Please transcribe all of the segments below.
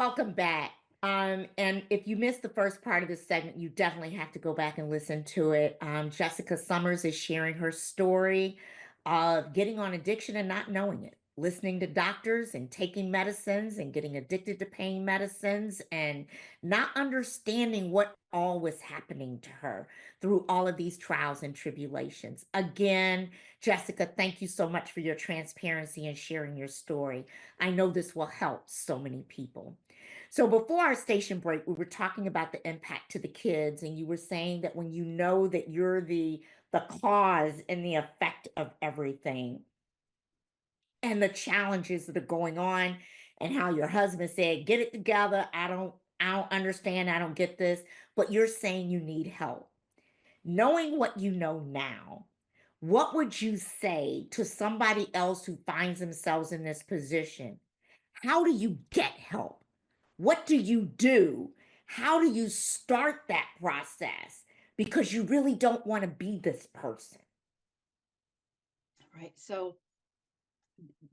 welcome back. And if you missed the first part of this segment, you definitely have to go back and listen to it. Jessica Summers is sharing her story of getting on addiction and not knowing it, listening to doctors and taking medicines and getting addicted to pain medicines and not understanding what all was happening to her through all of these trials and tribulations. Again, Jessica, thank you so much for your transparency and sharing your story. I know this will help so many people. So before our station break, we were talking about the impact to the kids, and you were saying that when you know that you're the cause and the effect of everything and the challenges that are going on, and how your husband said, "Get it together. I don't understand. I don't get this." But you're saying you need help. Knowing what you know now, what would you say to somebody else who finds themselves in this position? How do you get help? What do you do? How do you start that process? Because you really don't want to be this person. Right. So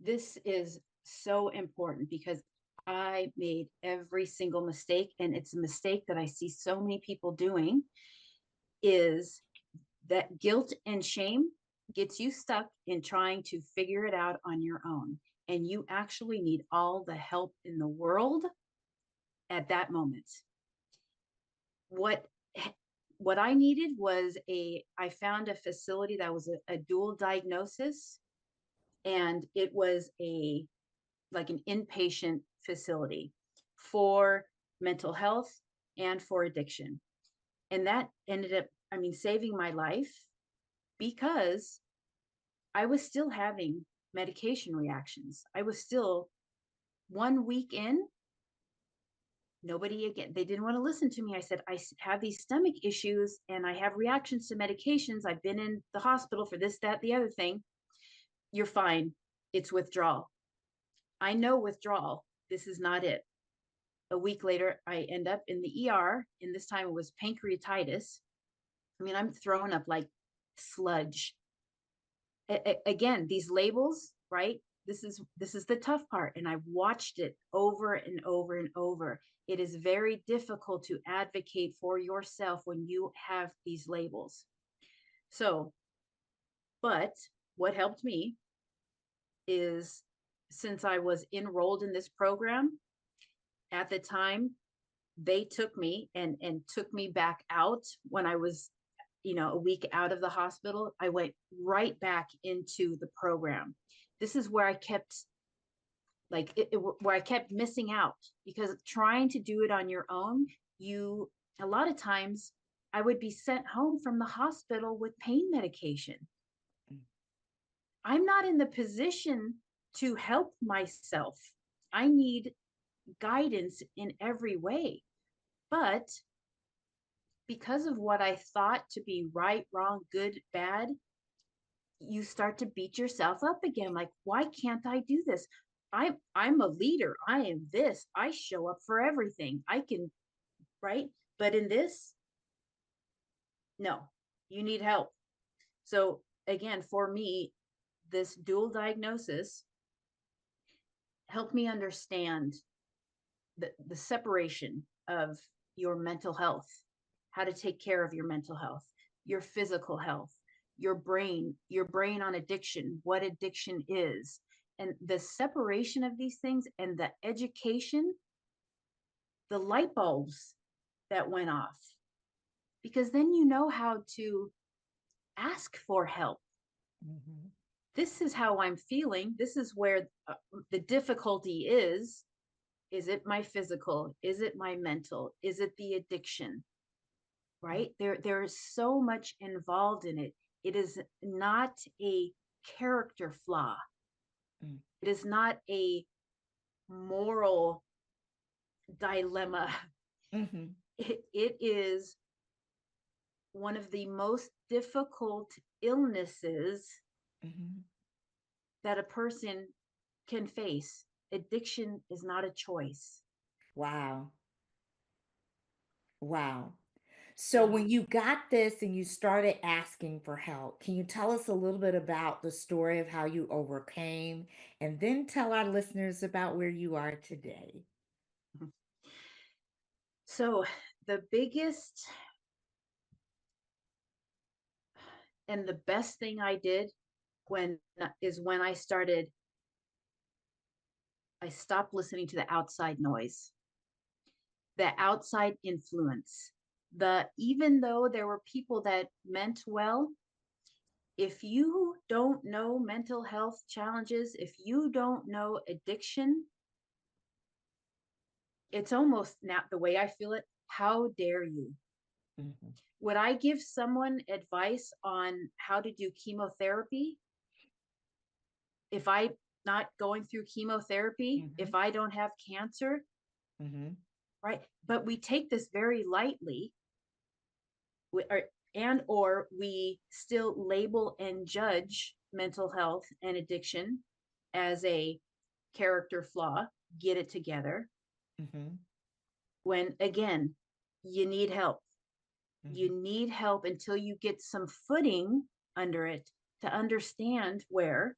this is so important because I made every single mistake, and it's a mistake that I see so many people doing is that guilt and shame gets you stuck in trying to figure it out on your own. And you actually need all the help in the world at that moment. What what I needed was I found a facility that was a dual diagnosis, and it was a like an inpatient facility for mental health and for addiction. And that ended up, I mean, saving my life because I was still having medication reactions. I was still 1 week in, nobody again, they didn't want to listen to me. I said, I have these stomach issues and I have reactions to medications. I've been in the hospital for this, that, the other thing. You're fine. It's withdrawal. I know withdrawal. This is not it. A week later, I end up in the ER, and this time it was pancreatitis. I mean, I'm throwing up like sludge. Again, these labels, right? This is the tough part, and I've watched it over and over and over. It is very difficult to advocate for yourself when you have these labels. So, but what helped me is since I was enrolled in this program at the time, they took me and took me back out when I was, a week out of the hospital. I went right back into the program. This is where I kept where I kept missing out because trying to do it on your own, you a lot of times I would be sent home from the hospital with pain medication. I'm not in the position to help myself. I need guidance in every way. But because of what I thought to be right, wrong, good, bad, you start to beat yourself up again. Like, why can't I do this? I'm a leader. I am this. I show up for everything. I can, right? But in this, no, you need help. So again, for me, this dual diagnosis helped me understand the separation of your mental health, how to take care of your mental health, your physical health, your brain on addiction, what addiction is, and the separation of these things and the education, the light bulbs that went off. Because then you know how to ask for help. Mhm. This is how I'm feeling. This is where the difficulty is. Is it my physical? Is it my mental? Is it the addiction? Right? There is so much involved in it. It is not a character flaw. Mm. It is not a moral dilemma. Mhm. It is one of the most difficult illnesses Mhm. that a person can face. Addiction is not a choice. Wow. Wow. So Yeah. when you got this and you started asking for help, can you tell us a little bit about the story of how you overcame and then tell our listeners about where you are today? So the biggest and the best thing I did when is when I stopped listening to the outside noise, the outside influence. Even though there were people that meant well, if you don't know mental health challenges, if you don't know addiction, it's almost not the way I feel it. How dare you? Mhm. Would I give someone advice on how to do chemotherapy if I'm not going through chemotherapy, Mhm. if I don't have cancer, Mhm. right? But we take this very lightly, or we still label and judge mental health and addiction as a character flaw. Get it together. Mhm. When again, you need help. You Mhm. need help until you get some footing under it to understand where,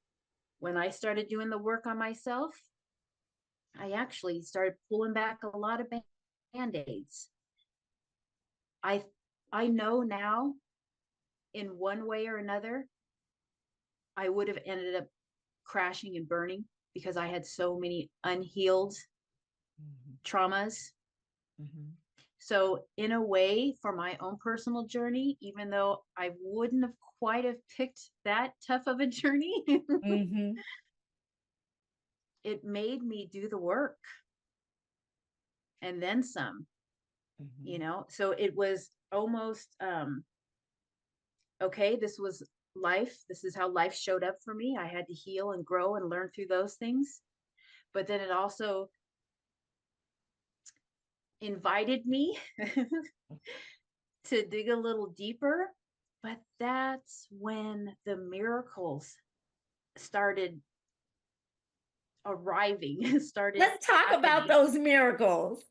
when I started doing the work on myself, I actually started pulling back a lot of band-aids. I I know now, in one way or another, I would have ended up crashing and burning because I had so many unhealed Mhm. traumas. Mhm. So, in a way, for my own personal journey, even though I wouldn't have quite have picked that tough of a journey, Mhm. it made me do the work and then some, you Mhm. know? So it was almost okay, this was life. This is how life showed up for me. I had to heal and grow and learn through those things. But then it also invited me to dig a little deeper. But that's when the miracles started arriving, started Let's talk about happening. those miracles.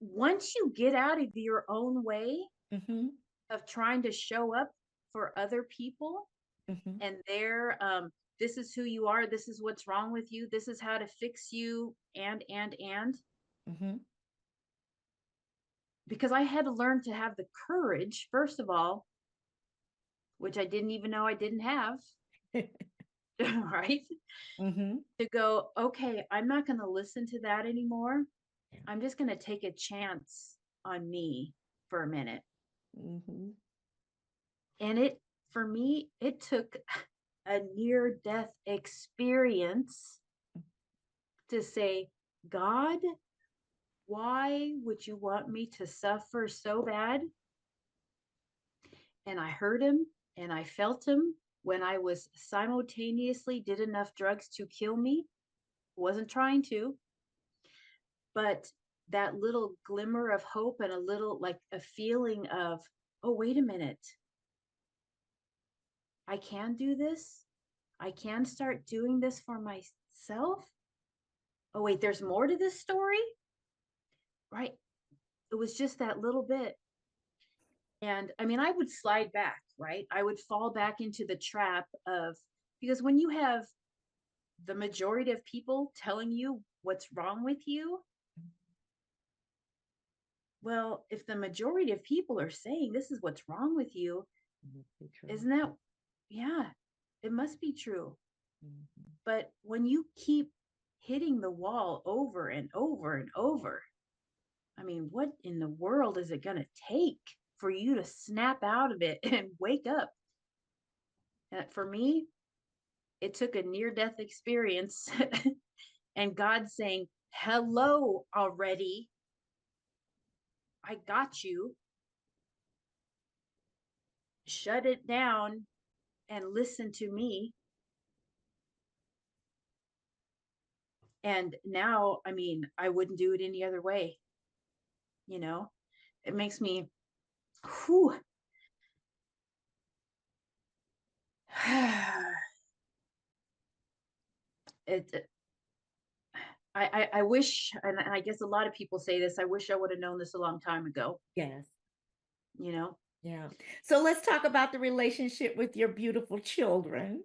Once you get out of your own way Mhm. of trying to show up for other people Mhm. and this is who you are, this is what's wrong with you, this is how to fix you, and Mhm. because I had to learn to have the courage, first of all, which I didn't even know I didn't have, right? Mhm. To go, okay, I'm not going to listen to that anymore. Yeah. I'm just going to take a chance on me for a minute. Mhm. And for me, it took a near death experience to say, God, why would you want me to suffer so bad? And I heard him and I felt him when I was simultaneously did enough drugs to kill me. Wasn't trying to, but that little glimmer of hope and a little like a feeling of, oh, wait a minute, I can do this. I can start doing this for myself. Oh, wait, there's more to this story, right? It was just that little bit. And I mean, I would slide back, right? I would fall back into the trap of, because when you have the majority of people telling you what's wrong with you, well, if the majority of people are saying this is what's wrong with you, Must be true. isn't that, yeah, it must be true. Mhm. But when you keep hitting the wall over and over and over, I mean, what in the world is it going to take for you to snap out of it and wake up? And for me, it took a near death experience and God saying, hello already. I got you. Shut it down and listen to me. And now, I mean, I wouldn't do it any other way. You know, it makes me, whew, it, I wish, and I guess a lot of people say this, I wish I would have known this a long time ago, Yes. you know? Yeah. So let's talk about the relationship with your beautiful children.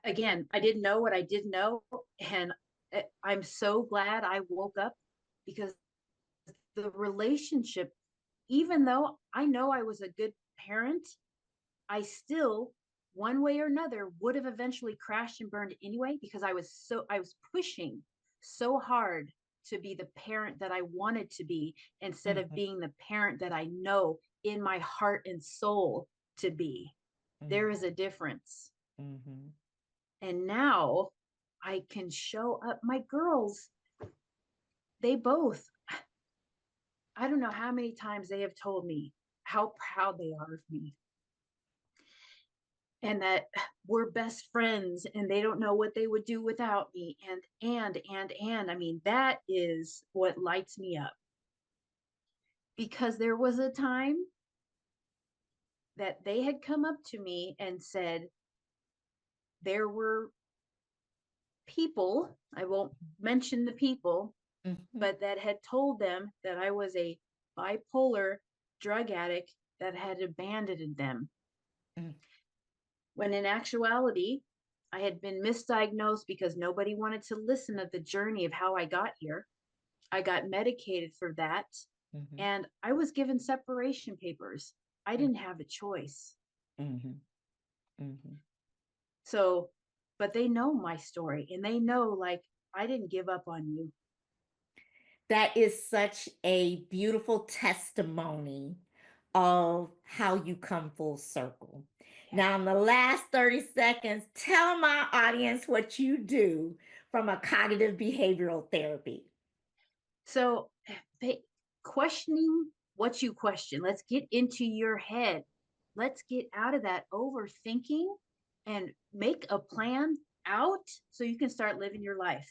Again, I didn't know what I didn't know. And I'm so glad I woke up, because the relationship, even though I know I was a good parent, I still, one way or another, would have eventually crashed and burned anyway, because I was pushing so hard to be the parent that I wanted to be, instead of Mhm, being the parent that I know in my heart and soul to be. mm, There is a difference. mhm. And now I can show up. My girls, they both, I don't know how many times they have told me how proud they are of me, and that we're best friends and they don't know what they would do without me. And I mean, that is what lights me up, because there was a time that they had come up to me and said there were people, I won't mention the people, Mhm, but that had told them that I was a bipolar drug addict that had abandoned them, mm, when in actuality, I had been misdiagnosed because nobody wanted to listen to the journey of how I got here. I got medicated for that, mhm, and I was given separation papers. I mm, didn't have a choice. mhm, mhm. So, but they know my story, and they know, like, I didn't give up on you. That is such a beautiful testimony of how you come full circle. Yeah. Now, in the last 30 seconds, tell my audience what you do from a cognitive behavioral therapy. So, they, questioning what you question. Let's get into your head. Let's get out of that overthinking and make a plan out so you can start living your life.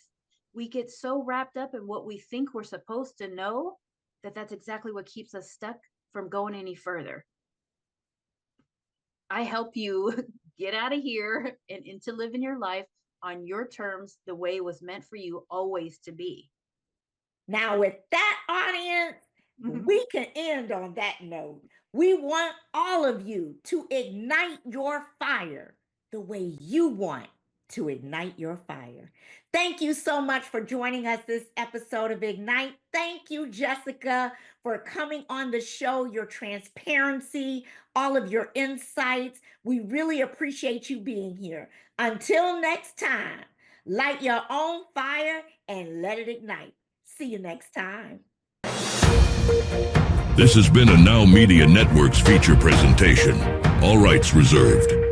We get so wrapped up in what we think we're supposed to know, that that's exactly what keeps us stuck from going any further. I help you get out of here and into living your life on your terms, the way it was meant for you always to be. Now, with that audience, we can end on that note. We want all of you to ignite your fire the way you want to ignite your fire. Thank you so much for joining us this episode of Ignite. Thank you, Jessica, for coming on the show, your transparency, all of your insights. We really appreciate you being here. Until next time, light your own fire and let it ignite. See you next time. This has been a Now Media Networks feature presentation. All rights reserved.